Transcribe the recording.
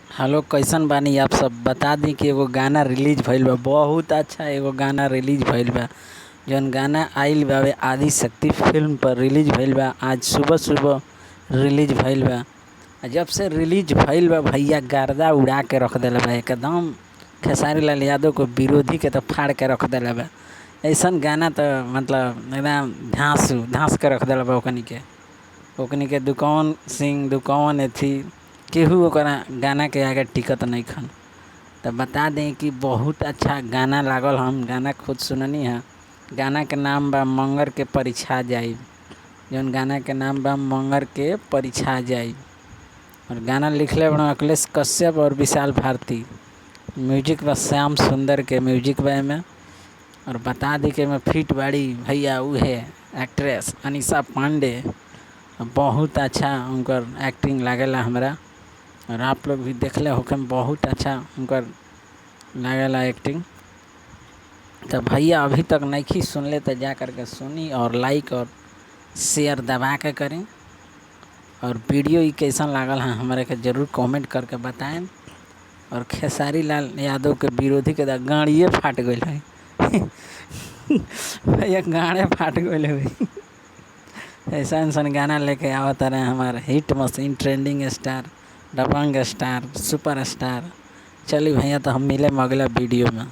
Hello, कैसन बानी आप सब। बता दी कि एगो गाना रिलीज भइल बा, बहुत अच्छा एगो गाना रिलीज भइल बा। जौन गाना आइल बावे आदि शक्ति फिल्म पर रिलीज भइल बा। आज सुबह सुबह रिलीज भइल बा। जब से रिलीज भइल बा भैया गर्दा उड़ा के रख देले बा एकदम। खेसारी लाल यादव को विरोधी के तो फाड़ के रख देले बा। ऐसन गाना तो मतलब एकदम धांस के रख देले बा। ओकनी के दुकान सिंह दुकान एथी केहू ओकरा गाना के आगे टिकत नहीं खन। तो बता दें कि बहुत अच्छा गाना लागल। हम गाना खुद सुननी है। गाना के नाम बा मंगर के परीक्षा जाई। जौन गाना के नाम बा मंगर के परीक्षा जाई। और गाना लिखले बड़ा अखिलेश कश्यप और विशाल भारती। म्यूजिक बा श्याम सुंदर के म्यूजिक बा में। और बता दी कि मैं फिट बाड़ी भैया उहे एक्ट्रेस अनीशा पांडे। बहुत अच्छा उनकर एक्टिंग लागेला हमरा। और आप लोग भी देखले होके बहुत अच्छा उनकर लागेला एक्टिंग। तो भैया अभी तक नहीं सुनले तो जा करके सुनी और लाइक और शेयर दबा के करें। और वीडियो ही कैसन लागल है हमारे के ज़रूर कमेंट करके बताएं। और खेसारी लाल यादव के विरोधी के गाड़िए फाट गई है भैया गाड़े फाट गई है। ऐसा इंसान गाना लेके आवता रहे हमारे हिट मशीन ट्रेंडिंग स्टार दबंग स्टार सुपर स्टार। चलिए भैया तो हम मिले अगला वीडियो में।